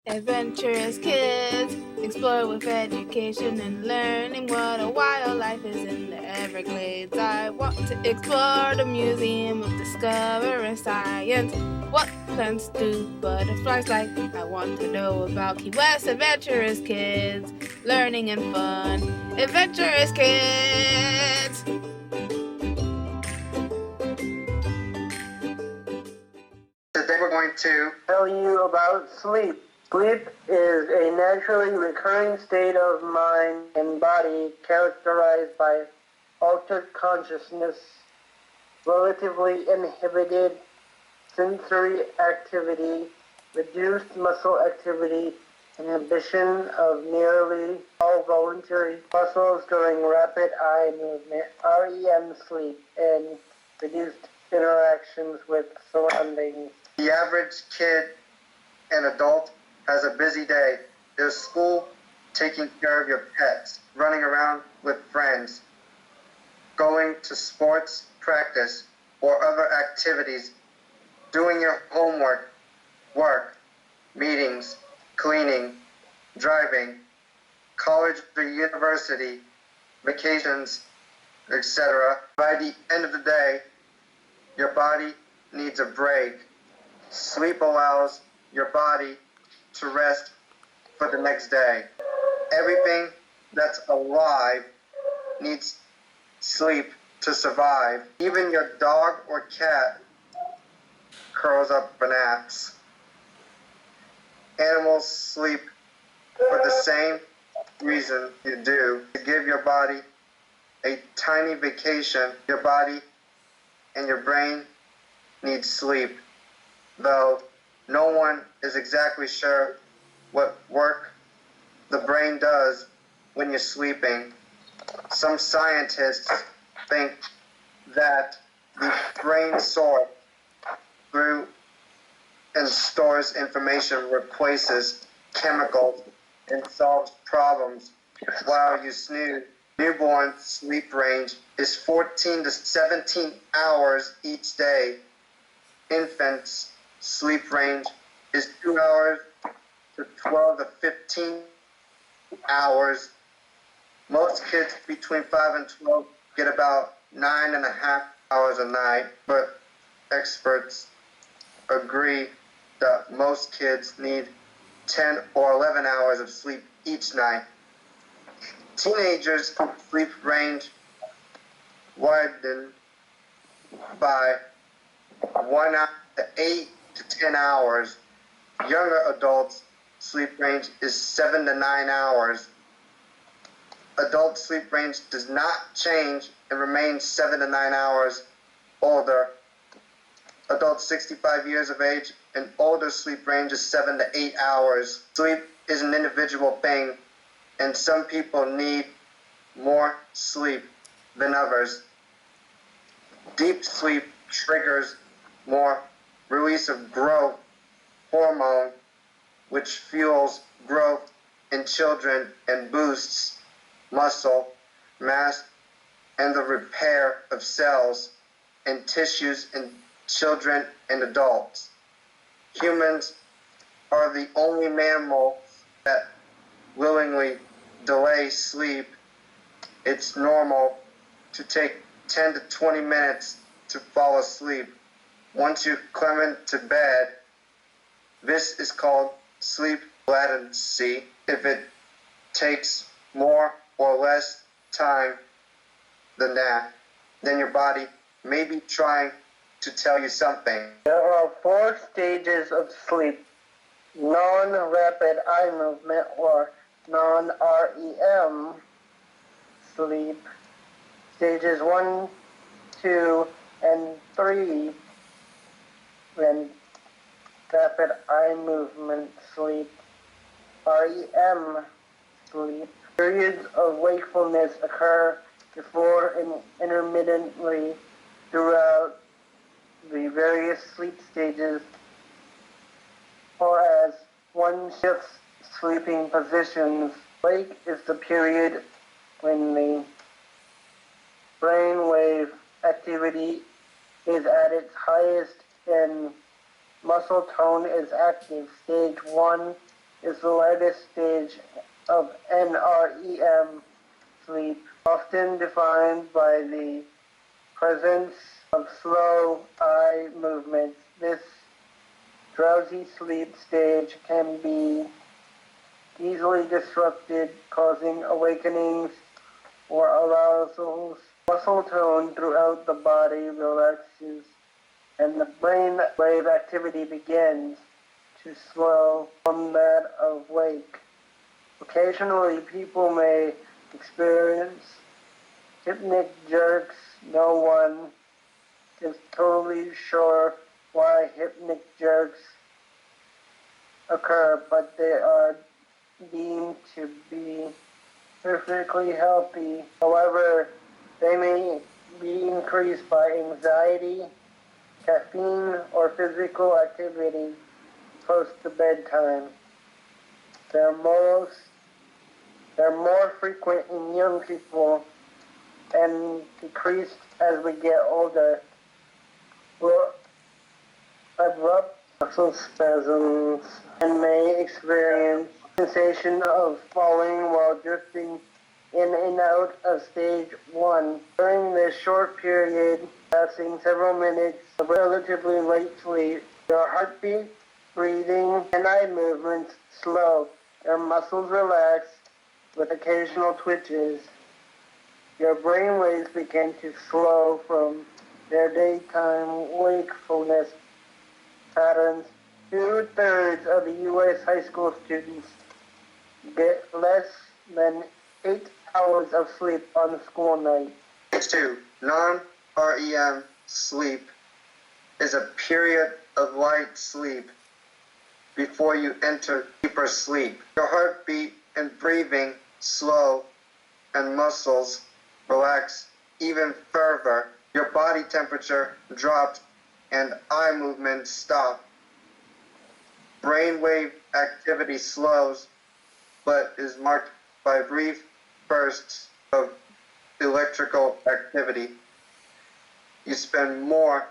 Adventurous kids explore with education and learning what a wild life is in the Everglades. I want to explore the Museum of Discovering Science. What plants do butterflies like? I want to know about Key West. Adventurous kids, learning and fun. Adventurous kids! Today we're going to tell you about sleep. Sleep is a naturally recurring state of mind and body characterized by altered consciousness, relatively inhibited sensory activity, reduced muscle activity, inhibition of nearly all voluntary muscles during rapid eye movement, REM sleep, and reduced interactions with surroundings. The average kid and adult has a busy day. There's school, taking care of your pets, running around with friends, going to sports practice or other activities, doing your homework, work, meetings, cleaning, driving, college or university, vacations, etc. By the end of the day, your body needs a break. Sleep allows your body to rest for the next day. Everything that's alive needs sleep to survive. Even your dog or cat curls up for naps. Animals sleep for the same reason you do, to give your body a tiny vacation. Your body and your brain need sleep, though no one is exactly sure what work the brain does when you're sleeping. Some scientists think that the brain sorts through and stores information, replaces chemicals, and solves problems while you snooze. Newborn sleep range is 14 to 17 hours each day. Infants' sleep range is 2 hours to 12 to 15 hours. Most kids between 5 and 12 get about 9.5 hours a night, but experts agree that most kids need 10 or 11 hours of sleep each night. Teenagers' sleep range widen by 1 hour to 8 to 10 hours. Younger adults' sleep range is 7 to 9 hours. Adult sleep range does not change and remains 7 to 9 hours. Older adults 65 years of age and older sleep range is 7 to 8 hours. Sleep is an individual thing, and some people need more sleep than others. Deep sleep triggers more release of growth hormone, which fuels growth in children and boosts muscle mass and the repair of cells and tissues in children and adults. Humans are the only mammal that willingly delay sleep. It's normal to take 10 to 20 minutes to fall asleep. Once you climb into bed, this is called sleep latency. If it takes more or less time than that, then your body may be trying to tell you something. There are 4 stages of sleep: non-rapid eye movement or non-REM sleep. Stages 1, 2, and 3, and rapid eye movement sleep, REM sleep. Periods of wakefulness occur before and intermittently throughout the various sleep stages, or as one shifts sleeping positions. Wake is the period when the brainwave activity is at its highest and muscle tone is active. Stage 1 is the lightest stage of NREM sleep, often defined by the presence of slow eye movements. This drowsy sleep stage can be easily disrupted, causing awakenings or arousals. Muscle tone throughout the body relaxes and the brain wave activity begins to slow from that of wake. Occasionally, people may experience hypnic jerks. No one is totally sure why hypnic jerks occur, but they are deemed to be perfectly healthy. However, they may be increased by anxiety, caffeine, or physical activity close to bedtime. They're more frequent in young people and decreased as we get older. Abrupt muscle spasms and may experience sensation of falling while drifting in and out of stage 1. During this short period, passing several minutes of relatively light sleep, your heartbeat, breathing, and eye movements slow. Your muscles relax with occasional twitches. Your brain waves begin to slow from their daytime wakefulness patterns. 2/3 of the U.S. high school students get less than 8 hours of sleep on a school night. Stage 2. Non-REM sleep is a period of light sleep before you enter deeper sleep. Your heartbeat and breathing slow and muscles relax even further. Your body temperature drops and eye movement stop. Brainwave activity slows, but is marked by brief bursts of electrical activity. You spend more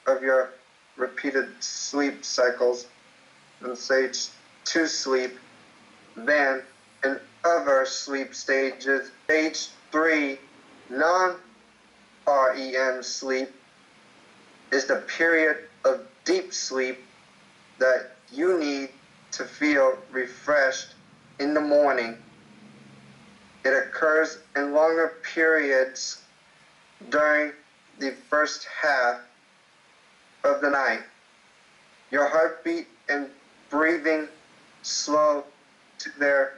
of your repeated sleep cycles in stage 2 sleep than in other sleep stages. Stage 3 non-REM sleep is the period of deep sleep that you need to feel refreshed in the morning. It occurs in longer periods during the first half of the night. Your heartbeat and breathing slow to their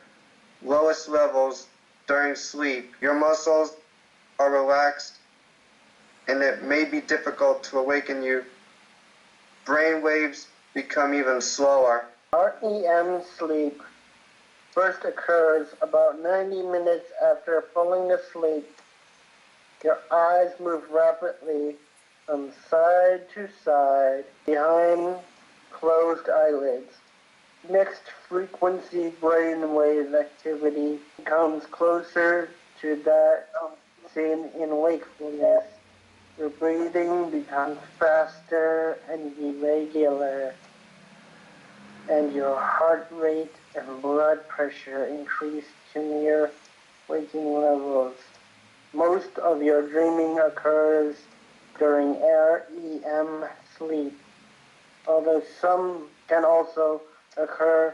lowest levels during sleep. Your muscles are relaxed and it may be difficult to awaken you. Brain waves become even slower. REM sleep first occurs about 90 minutes after falling asleep. Your eyes move rapidly from side to side behind closed eyelids. Mixed frequency brainwave activity comes closer to that seen in wakefulness. Your breathing becomes faster and irregular, and your heart rate and blood pressure increase to near waking levels. Most of your dreaming occurs during REM sleep, although some can also occur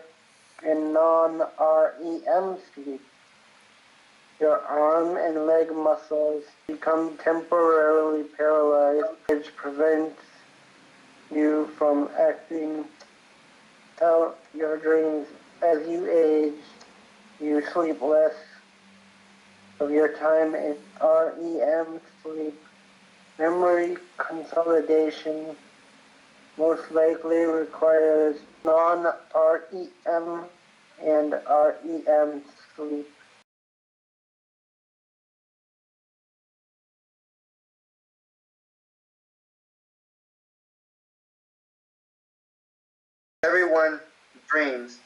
in non-REM sleep. Your arm and leg muscles become temporarily paralyzed, which prevents you from acting out your dreams. As you age, you sleep less of your time in REM sleep. Memory consolidation most likely requires non-REM and REM sleep. Everyone dreams.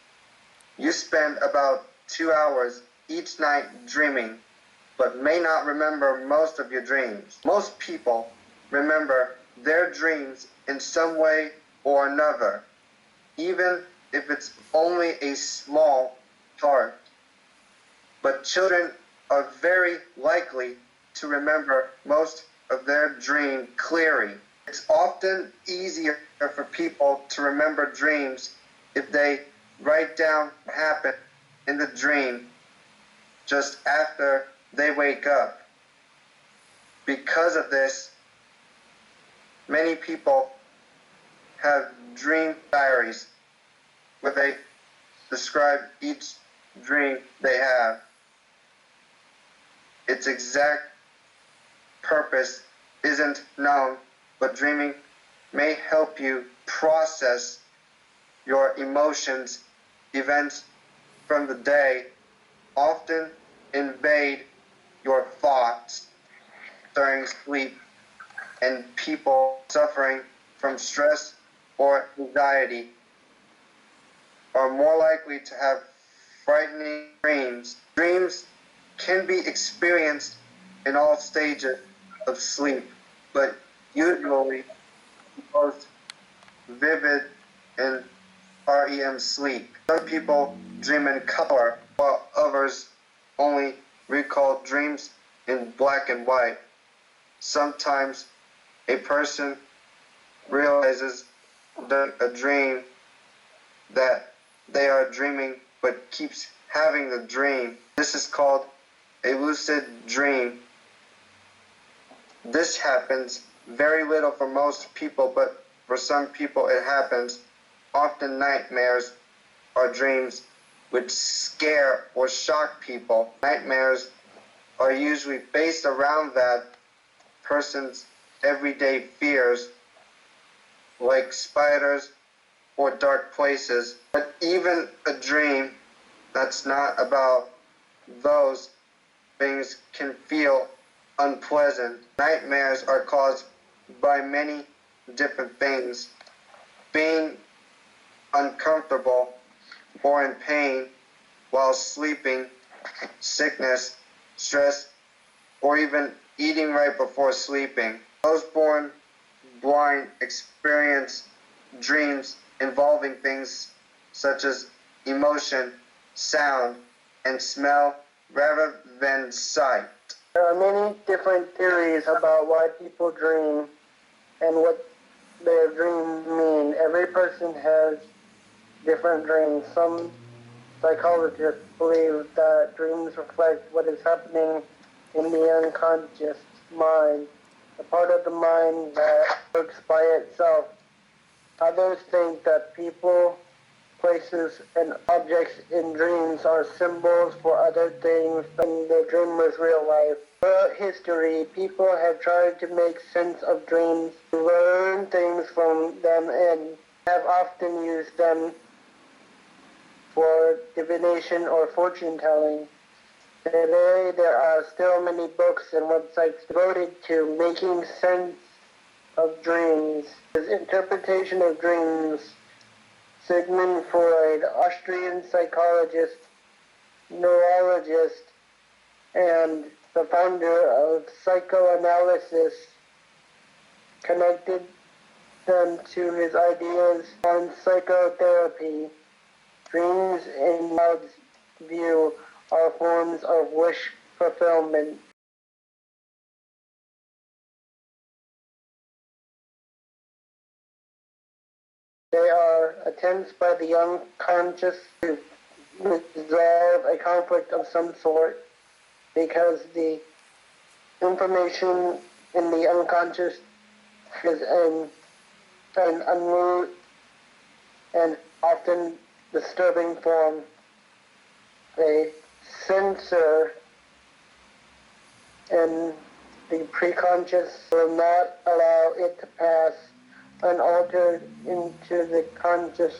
You spend about 2 hours each night dreaming, but may not remember most of your dreams. Most people remember their dreams in some way or another, even if it's only a small part. But children are very likely to remember most of their dream clearly. It's often easier for people to remember dreams if they write down what happened in the dream just after they wake up. Because of this, many people have dream diaries where they describe each dream they have. Its exact purpose isn't known, but dreaming may help you process your emotions. Events from the day often invade your thoughts during sleep, and people suffering from stress or anxiety are more likely to have frightening dreams. Dreams can be experienced in all stages of sleep, but usually most vivid in REM sleep. Some people dream in color, while others only recall dreams in black and white. Sometimes a person realizes during a dream that they are dreaming but keeps having the dream. This is called a lucid dream. This happens very little for most people, but for some people it happens. Often nightmares are dreams which scare or shock people. Nightmares are usually based around that person's everyday fears, like spiders or dark places. But even a dream that's not about those things can feel unpleasant. Nightmares are caused by many different things. Being uncomfortable or in pain while sleeping, sickness, stress, or even eating right before sleeping. Those born blind experience dreams involving things such as emotion, sound, and smell rather than sight. There are many different theories about why people dream and what their dreams mean. Every person has different dreams. Some psychologists believe that dreams reflect what is happening in the unconscious mind, the part of the mind that works by itself. Others think that people, places, and objects in dreams are symbols for other things than the dreamer's real life. Throughout history, people have tried to make sense of dreams, learn things from them, and have often used them for divination or fortune telling. Today, there are still many books and websites devoted to making sense of dreams. His interpretation of dreams, Sigmund Freud, Austrian psychologist, neurologist, and the founder of psychoanalysis, connected them to his ideas on psychotherapy. Dreams, in Freud's view, are forms of wish fulfillment. They are attempts by the unconscious to resolve a conflict of some sort, because the information in the unconscious is in an unruly and often disturbing form. A censor in the preconscious will not allow it to pass unaltered into the conscious.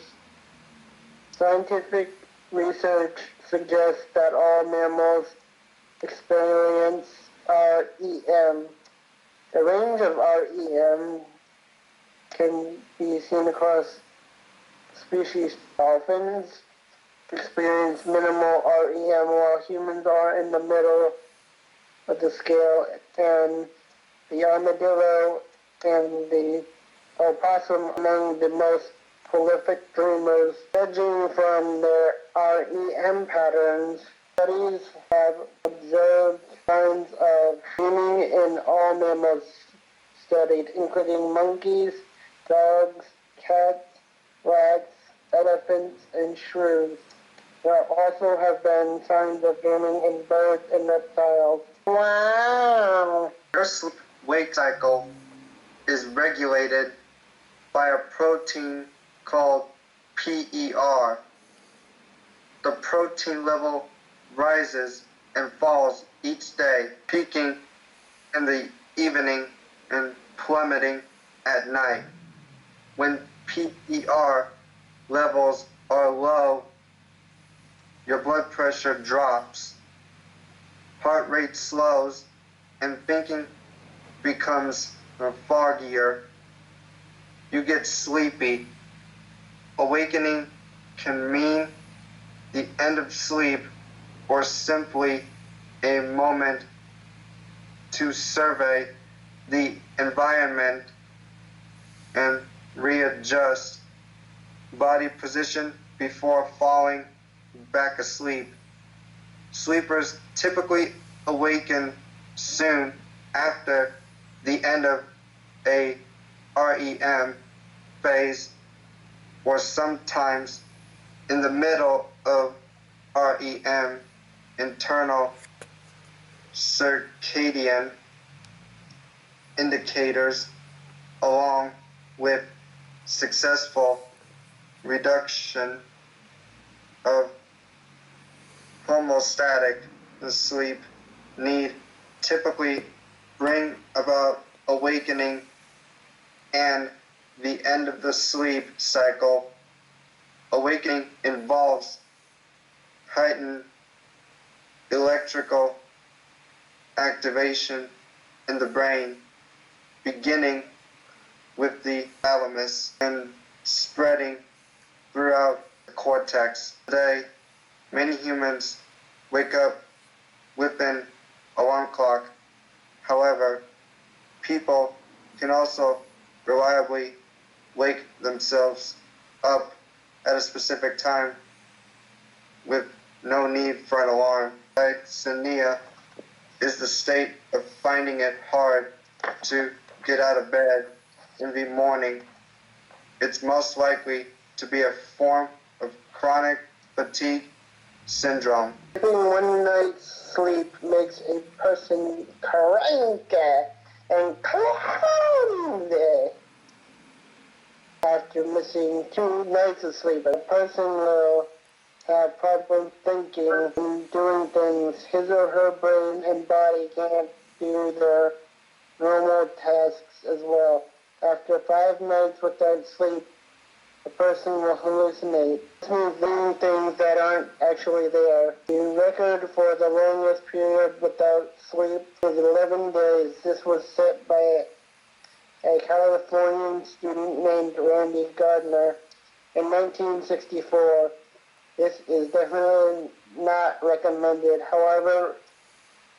Scientific research suggests that all mammals experience REM. The range of REM can be seen across species. Dolphins experience minimal REM, while humans are in the middle of the scale, and the armadillo and the opossum among the most prolific dreamers. Judging from their REM patterns, studies have observed signs of dreaming in all mammals studied, including monkeys, dogs, cats, rats, elephants, and shrews. There also have been signs of dreaming in birds and reptiles. Wow! Your sleep-wake cycle is regulated by a protein called PER. The protein level rises and falls each day, peaking in the evening and plummeting at night. When PER levels are low, your blood pressure drops, heart rate slows, and thinking becomes foggier. You get sleepy. Awakening can mean the end of sleep or simply a moment to survey the environment and readjust body position before falling back asleep. Sleepers typically awaken soon after the end of a REM phase or sometimes in the middle of REM, internal circadian indicators, along with successful reduction of homeostatic sleep need typically bring about awakening and the end of the sleep cycle. Awakening involves heightened electrical activation in the brain, beginning with the thalamus and spreading throughout the cortex. Today, many humans wake up with an alarm clock. However, people can also reliably wake themselves up at a specific time with no need for an alarm. Dyspnea is the state of finding it hard to get out of bed in the morning. It's most likely to be a form of chronic fatigue syndrome. Sleeping one night's sleep makes a person cranky and clumsy. After missing 2 nights of sleep, a person will have problem thinking and doing things. His or her brain and body can't do their normal tasks as well. After 5 nights without sleep, a person will hallucinate. This means doing things that aren't actually there. The record for the longest period without sleep was 11 days. This was set by a Californian student named Randy Gardner in 1964. This is definitely not recommended. However,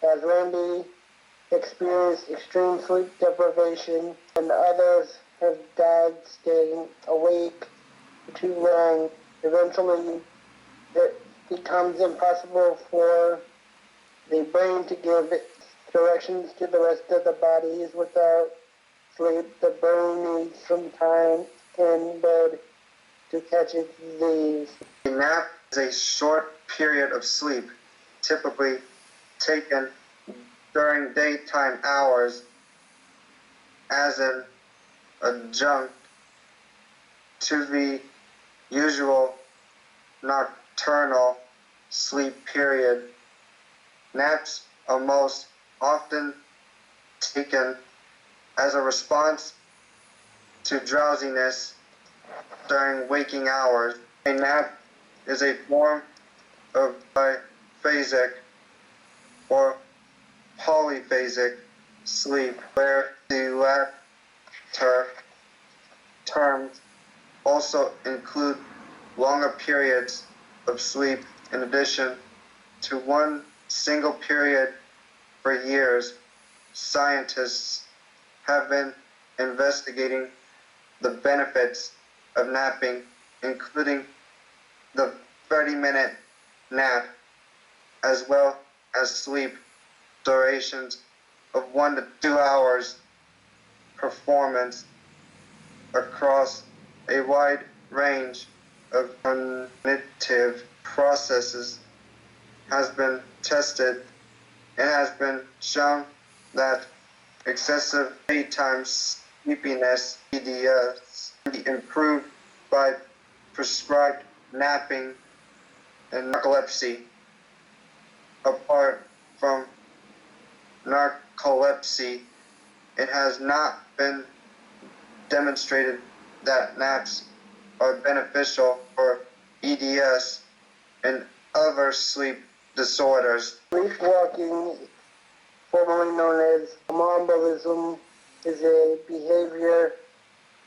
as Randy experienced extreme sleep deprivation and others have died staying awake too long, eventually it becomes impossible for the brain to give directions to the rest of the bodies without sleep. The brain needs some time in bed to catch its disease. A nap is a short period of sleep, typically taken during daytime hours as an adjunct to the usual nocturnal sleep period. Naps are most often taken as a response to drowsiness during waking hours. A nap is a form of biphasic or polyphasic sleep, where the latter terms also include longer periods of sleep in addition to one single period. For years, scientists have been investigating the benefits of napping, including the 30-minute nap, as well as sleep durations of 1 to 2 hours. Performance across a wide range of cognitive processes has been tested and has been shown that excessive daytime sleepiness, EDS, can be improved by prescribed napping and narcolepsy. Apart from narcolepsy, it has not been demonstrated that naps are beneficial for EDS and other sleep disorders. Sleepwalking, formerly known as somnambulism, is a behavior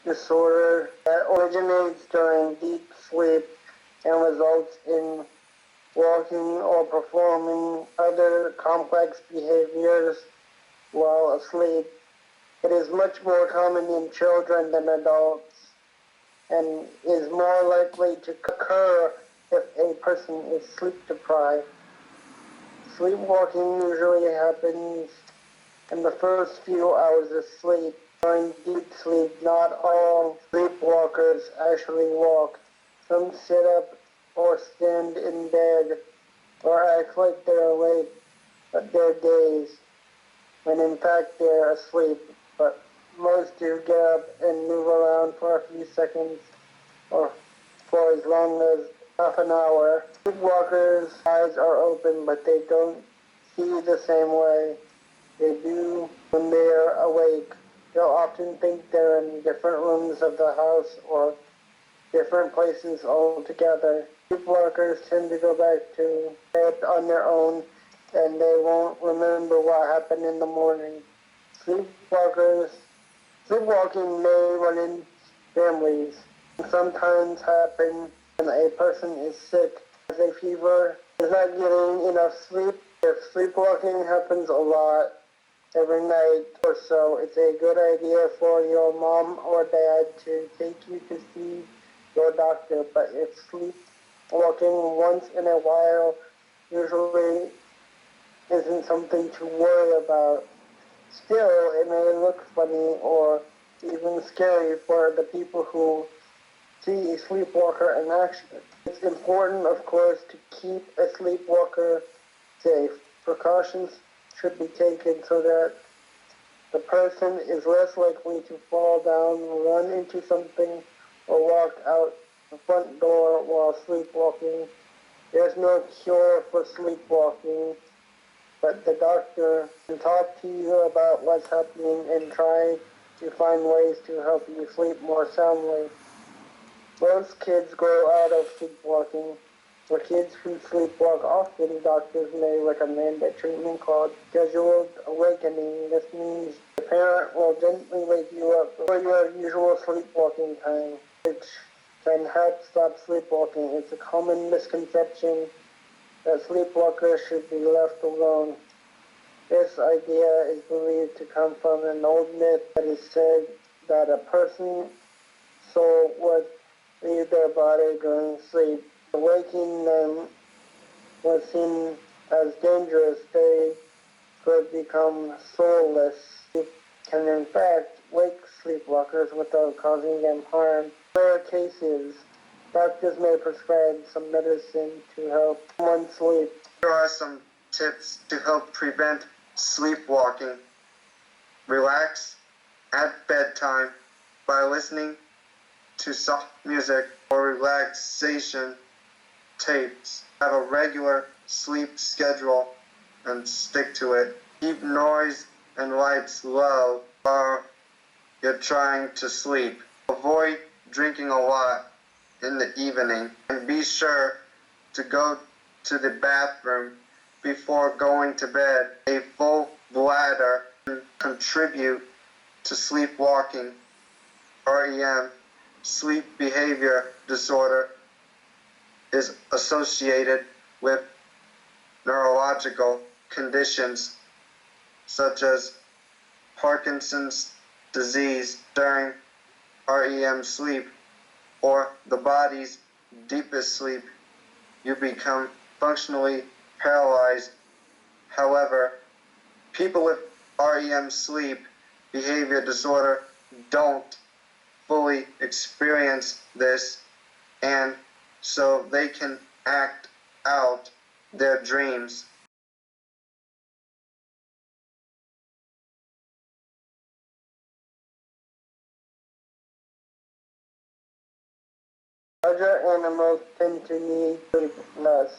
disorder that originates during deep sleep and results in walking or performing other complex behaviors while asleep. It is much more common in children than adults and is more likely to occur if a person is sleep deprived. Sleepwalking usually happens in the first few hours of sleep. During deep sleep, not all sleepwalkers actually walk. Some sit up or stand in bed or act like they're awake, but they're dazed, when in fact they're asleep. But most do get up and move around for a few seconds or for as long as half an hour. Sleepwalkers' eyes are open, but they don't see the same way they do when they're awake. They'll often think they're in different rooms of the house or different places altogether. Sleepwalkers tend to go back to bed on their own and they won't remember what happened in the morning. Sleepwalking may run in families. It sometimes happen when a person is sick, has a fever, is not getting enough sleep. If sleepwalking happens a lot, every night or so, it's a good idea for your mom or dad to take you to see your doctor. But if sleepwalking once in a while usually isn't something to worry about, still it may look funny or even scary for the people who see a sleepwalker in action. It's important, of course, to keep a sleepwalker safe. Precautions should be taken so that the person is less likely to fall down, run into something, or walk out the front door while sleepwalking. There's no cure for sleepwalking, but the doctor can talk to you about what's happening and try to find ways to help you sleep more soundly. Most kids grow out of sleepwalking. For kids who sleepwalk often, doctors may recommend a treatment called scheduled awakening. This means the parent will gently wake you up before your usual sleepwalking time, which can help stop sleepwalking. It's a common misconception that sleepwalkers should be left alone. This idea is believed to come from an old myth that is said that a person's soul would leave their body during sleep. Waking them was seen as dangerous. They could become soulless. It can in fact wake sleepwalkers without causing them harm. In rare cases, doctors may prescribe some medicine to help someone sleep. Here are some tips to help prevent sleepwalking. Relax at bedtime by listening to soft music or relaxation tapes. Have a regular sleep schedule and stick to it. Keep noise and lights low while you're trying to sleep. Avoid drinking a lot in the evening and be sure to go to the bathroom before going to bed. A full bladder can contribute to sleepwalking. REM, sleep behavior disorder, is associated with neurological conditions such as Parkinson's disease. During REM sleep or the body's deepest sleep, you become functionally paralyzed. However, people with REM sleep behavior disorder don't fully experience this, and so they can act out their dreams. Larger animals tend to need sleep less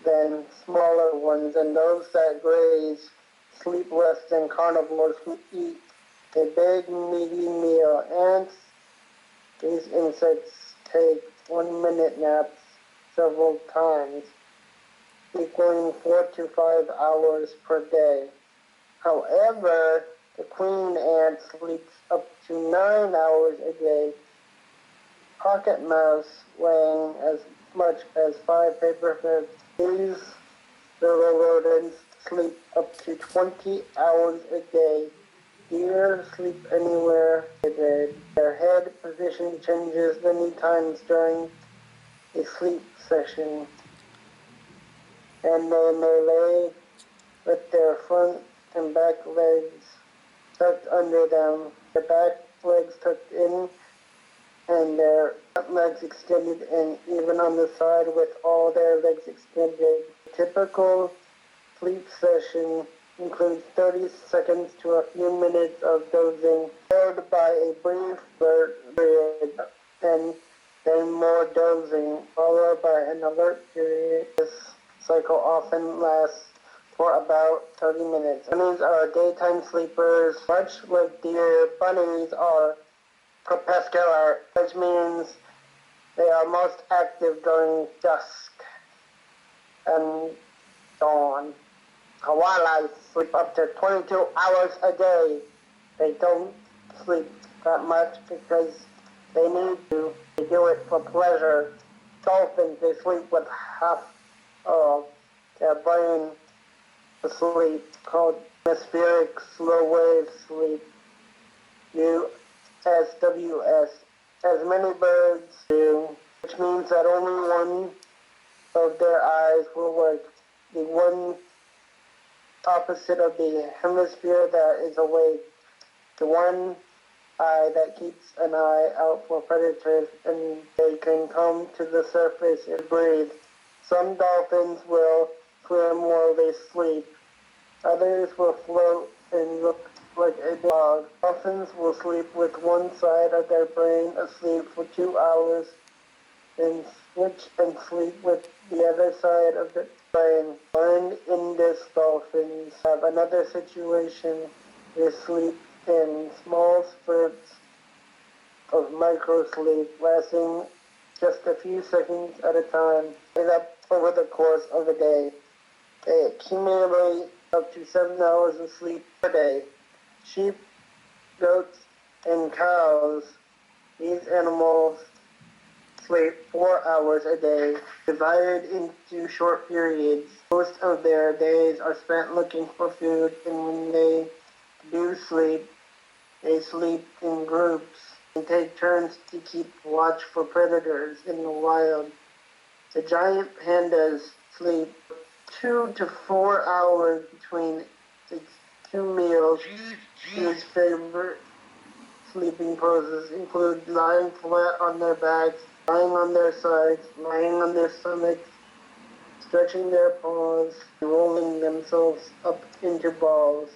than smaller ones, and those that graze sleep less than carnivores who eat a big meaty meal. Ants, these insects take 1-minute naps several times, equaling 4 to 5 hours per day. However, the queen ant sleeps up to 9 hours a day. Pocket mouse, weighing as much as 5 paper-clips. These little rodents sleep up to 20 hours a day. Deer sleep anywhere they bed. Their head position changes many times during a sleep session, and they may lay with their front and back legs tucked under them, their back legs tucked in, and their front legs extended, and even on the side with all their legs extended. Typical sleep session includes 30 seconds to a few minutes of dozing, followed by a brief period, and then more dozing, followed by an alert period. This cycle often lasts for about 30 minutes. Bunnies are daytime sleepers, much like deer. Bunnies are crepuscular, which means they are most active during dusk and dawn. Koalas sleep up to 22 hours a day. They don't sleep that much because they need to. They do it for pleasure. Dolphins, they sleep with half of their brain asleep, called atmospheric slow wave sleep, USWS, as many birds do, which means that only one of their eyes will work. The one opposite of the hemisphere that is awake, the one eye that keeps an eye out for predators, and they can come to the surface and breathe. Some dolphins will swim while they sleep. Others will float and look like a dog. Dolphins will sleep with one side of their brain asleep for 2 hours, then switch and sleep with the other side of the brain. Blind Indus dolphins have another situation. They sleep in small spurts of microsleep, lasting just a few seconds at a time, made up over the course of a day. They accumulate up to 7 hours of sleep per day. Sheep, goats, and cows, these animals sleep 4 hours a day, divided into short periods. Most of their days are spent looking for food, and when they do sleep, they sleep in groups and take turns to keep watch for predators in the wild. The giant pandas sleep 2 to 4 hours between its 2 meals. His favorite sleeping poses include lying flat on their backs, lying on their sides, lying on their stomachs, stretching their paws, and rolling themselves up into balls.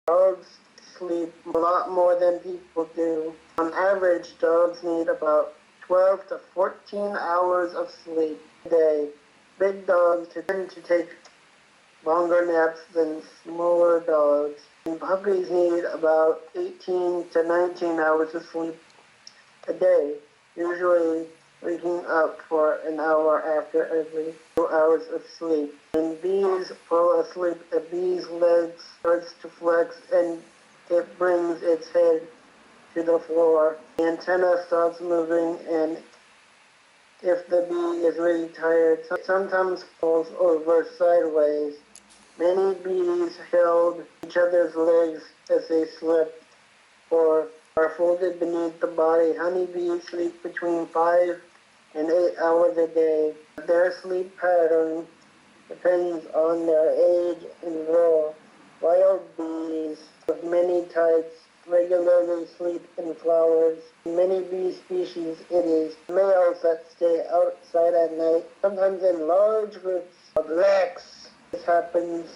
Dogs sleep a lot more than people do. On average, dogs need about 12 to 14 hours of sleep a day. Big dogs tend to take longer naps than smaller dogs. And puppies need about 18 to 19 hours of sleep a day, usually waking up for an hour after every 2 hours of sleep. When bees fall asleep, a bee's legs starts to flex and it brings its head to the floor. The antenna stops moving, and if the bee is really tired, it sometimes falls over sideways. Many bees held each other's legs as they slept, or are folded beneath the body. Honeybees sleep between 5 and 8 hours a day. Their sleep pattern depends on their age and role. Wild bees of many types regularly sleep in flowers. In many bee species, it is males that stay outside at night, sometimes in large groups of leks. This happens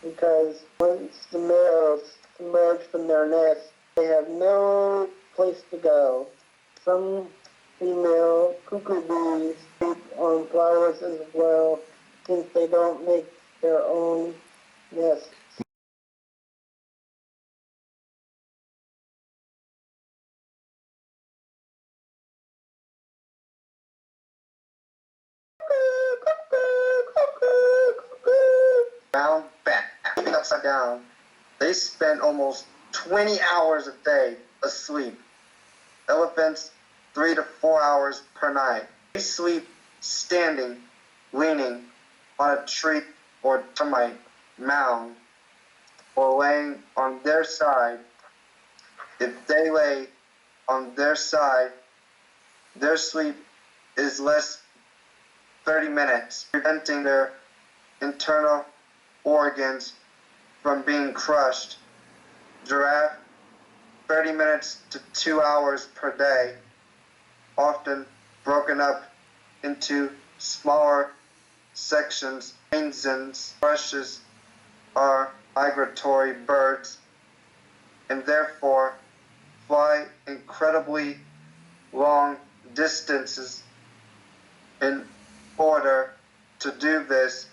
because once the males emerge from their nest, they have no place to go. Some female cuckoo bees sleep on flowers as well, since they don't make their own nests. Down, back, upside down. They spend almost 20 hours a day asleep. Elephants, 3 to 4 hours per night. They sleep standing, leaning on a tree or termite mound, or laying on their side. If they lay on their side, their sleep is less 30 minutes, preventing their internal organs from being crushed. Giraffe, 30 minutes to 2 hours per day, often broken up into smaller sections. FRIESEN thrushes are migratory birds and therefore fly incredibly long distances. In order to do this,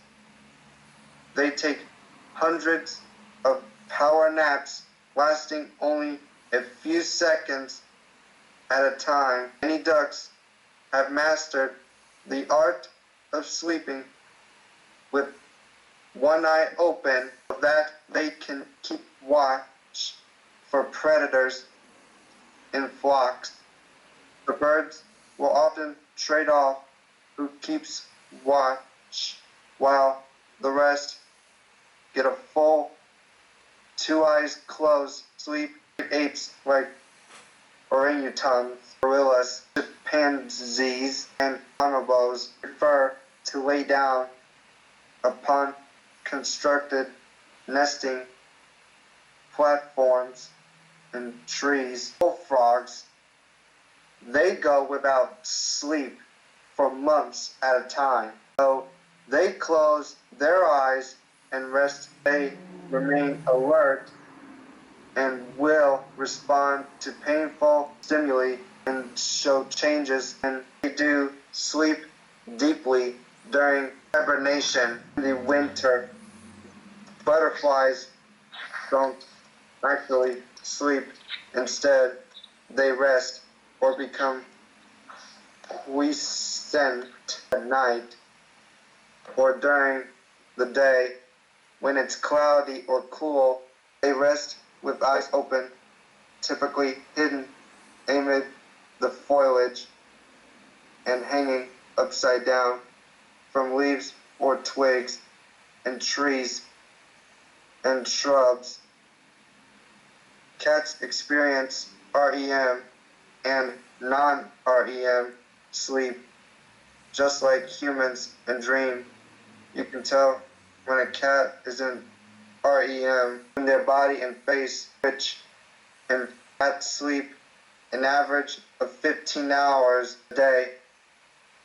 they take hundreds of power naps lasting only a few seconds at a time. Many ducks have mastered the art of sleeping with one eye open so that they can keep watch for predators in flocks. The birds will often trade off who keeps watch while the rest get a full 2 eyes closed sleep. Apes like orangutans, gorillas, chimpanzees, and bonobos prefer to lay down upon constructed nesting platforms in trees. Bullfrogs, they go without sleep for months at a time. So they close their eyes and rest. They remain alert and will respond to painful stimuli and show changes, and they do sleep deeply during hibernation in the winter. Butterflies don't actually sleep. Instead, they rest or become quiescent at night or during the day. When it's cloudy or cool, they rest with eyes open, typically hidden amid the foliage and hanging upside down from leaves or twigs and trees and shrubs. Cats experience REM and non-REM sleep just like humans and dream. You can tell when a cat is in REM when their body and face twitch, and cats sleep an average of 15 hours a day,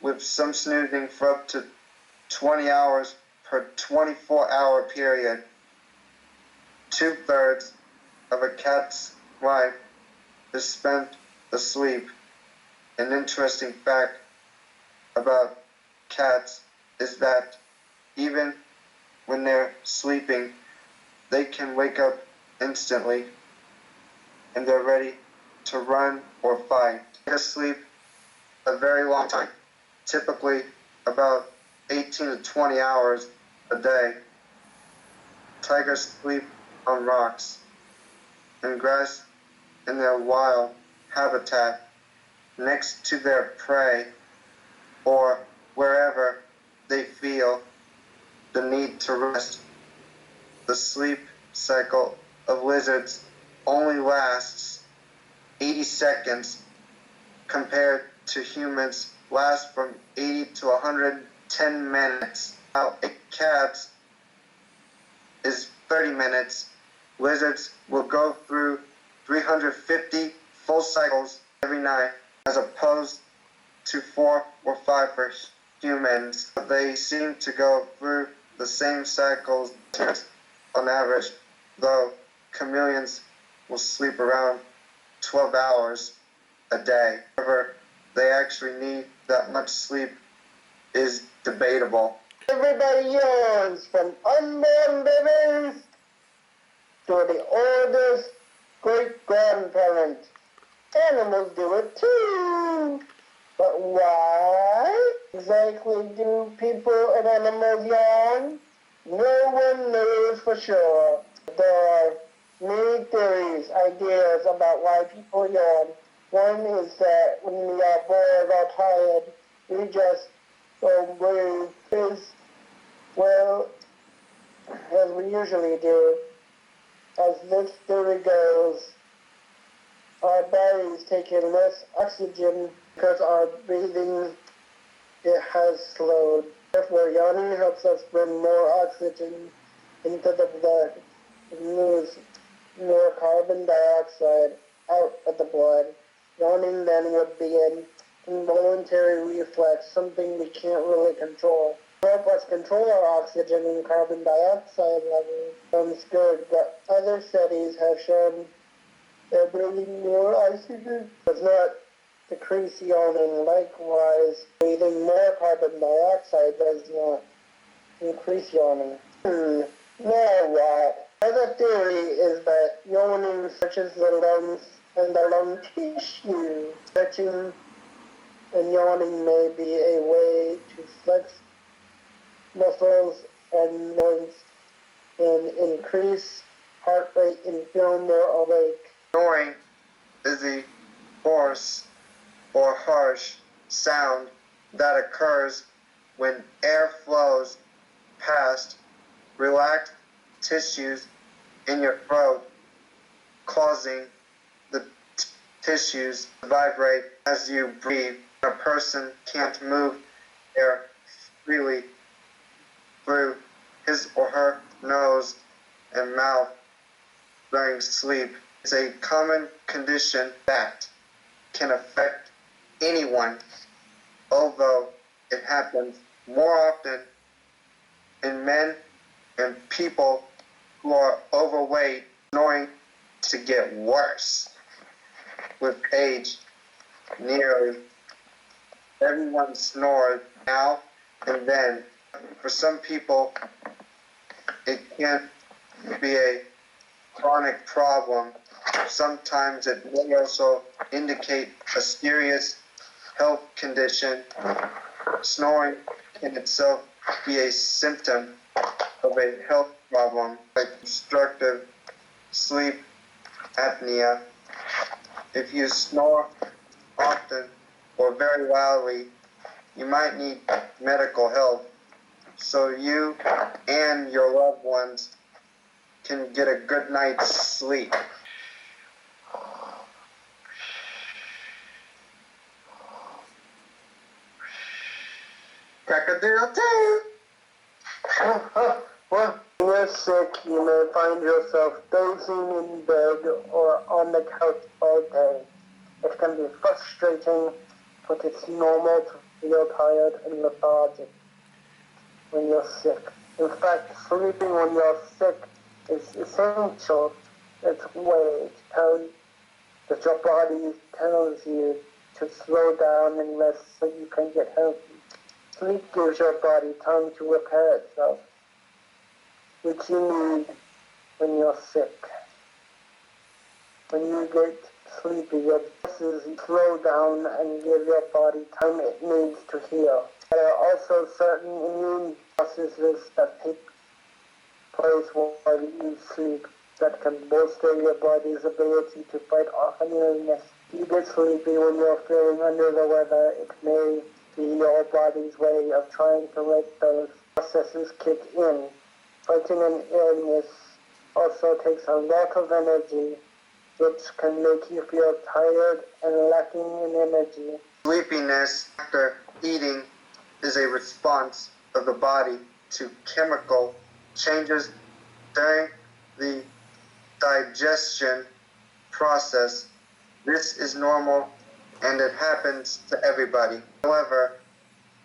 with some snoozing for up to 20 hours per 24-hour period. 2/3 of a cat's life is spent asleep. An interesting fact about cats is that even when they're sleeping, they can wake up instantly and they're ready to run or fight. They sleep a very long time, typically about 18 to 20 hours a day. Tigers sleep on rocks and grass in their wild habitat next to their prey or wherever they feel the need to rest. The sleep cycle of lizards only lasts 80 seconds compared to humans last from 80 to 110 minutes. Now a cat's is 30 minutes. Lizards will go through 350 full cycles every night as opposed to 4 or 5 for humans. They seem to go through the same cycles on average, though chameleons will sleep around 12 hours a day. However, they actually need that much sleep is debatable. Everybody yawns, from unborn babies to the oldest great-grandparents. Animals do it too. But why exactly do people and animals yawn? No one knows for sure. There are many theories, ideas about why people yawn. One is that when we are bored or tired, we just don't breathe as well as we usually do. As this theory goes, our bodies take in less oxygen because our breathing it has slowed. Therefore, yawning helps us bring more oxygen into the blood and moves more carbon dioxide out of the blood. Yawning then would be an involuntary reflex, something we can't really control. To help us control our oxygen and carbon dioxide levels sounds good, but other studies have shown that breathing more oxygen does not decrease yawning. Likewise, breathing more carbon dioxide does not increase yawning. Now what? Another theory is that yawning stretches the lungs and the lung tissue. Stretching and yawning may be a way to flex muscles and joints and increase heart rate and feel more awake. Snoring is the hoarse or harsh sound that occurs when air flows past relaxed tissues in your throat, causing the tissues to vibrate as you breathe. A person can't move air freely through his or her nose and mouth during sleep. It's a common condition that can affect anyone, although it happens more often in men and people who are overweight. Snoring to get worse with age. Nearly everyone snores now and then. For some people, it can be a chronic problem. Sometimes it may also indicate a serious health condition. Snoring can itself be a symptom of a health problem like obstructive sleep apnea. If you snore often or very loudly, you might need medical help so you and your loved ones can get a good night's sleep. Cock-a-doodle-doo! When you're sick, you may find yourself dozing in bed or on the couch all day. It can be frustrating, but it's normal to feel tired and lethargic when you're sick. In fact, sleeping when you're sick is essential. It's a way to tell you that your body tells you to slow down and rest so you can get healthy. Sleep gives your body time to repair itself, which you need when you're sick. When you get sleepy, your muscles slow down and give your body time it needs to heal. There are also certain immune processes that take place while you sleep that can bolster your body's ability to fight off an illness. You get sleepy when you're feeling under the weather. It may be your body's way of trying to let those processes kick in. Fighting an illness also takes a lot of energy which can make you feel tired and lacking in energy. Sleepiness after eating is a response of the body to chemical changes during the digestion process. This is normal and it happens to everybody. However,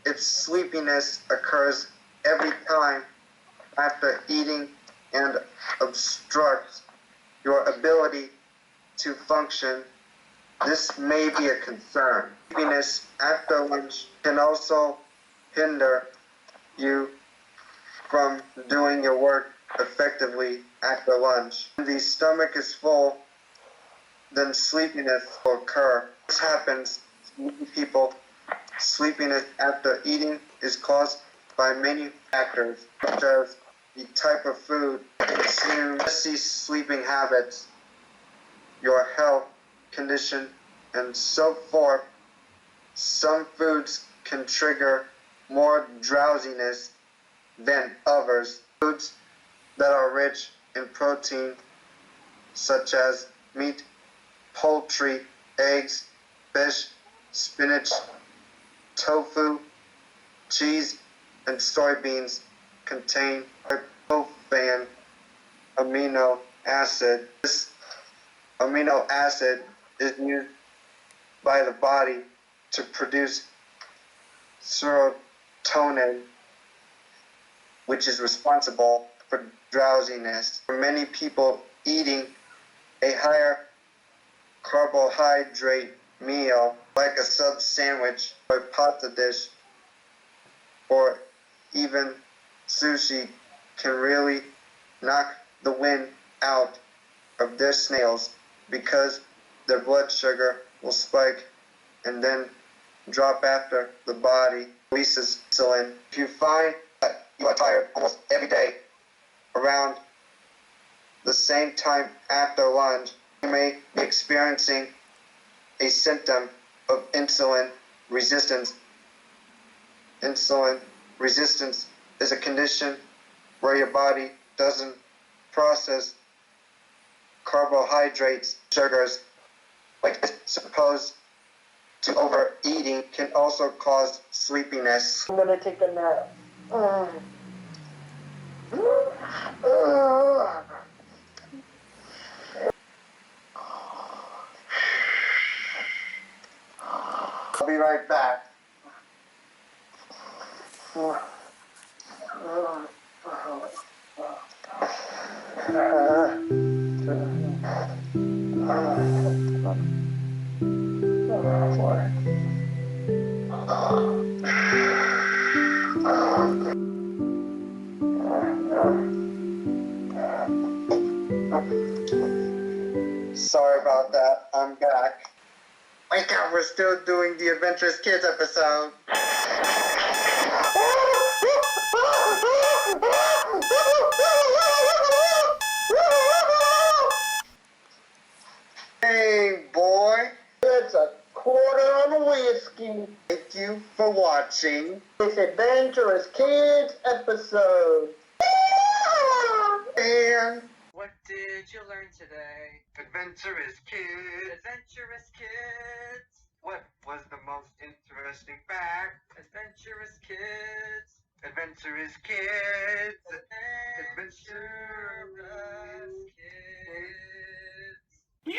if sleepiness occurs every time after eating and obstructs your ability to function, this may be a concern. Sleepiness after lunch can also hinder you from doing your work effectively after lunch. When the stomach is full, then sleepiness will occur. This happens to many people. Sleepiness after eating is caused by many factors, such as the type of food consumed, sleeping habits, your health condition, and so forth. Some foods can trigger more drowsiness than others. Foods that are rich in protein, such as meat, poultry, eggs, fish, spinach, tofu, cheese, and soybeans, contain tryptophan amino acid. This amino acid is used by the body to produce serotonin, which is responsible for drowsiness. For many people, eating a higher carbohydrate meal, like a sub sandwich or pasta dish, or even sushi, can really knock the wind out of their snails, because their blood sugar will spike and then drop after the body releases insulin. If you find that you are tired almost every day around the same time after lunch, you may be experiencing a symptom of insulin resistance. Insulin resistance is a condition where your body doesn't process carbohydrates, sugars, like it's supposed to. Overeating can also cause sleepiness. I'm gonna take a nap. I'll be right back. Sorry about that. I'm back. Wake up, we're still doing the Adventurous Kids episode. Hey, boy. It's a quarter on whiskey. Thank you for watching. This Adventurous Kids episode. And What did you learn today? Adventurous Kids. Adventurous kids! What was the most interesting fact? Adventurous kids! Adventurous Kids. Adventurous kids!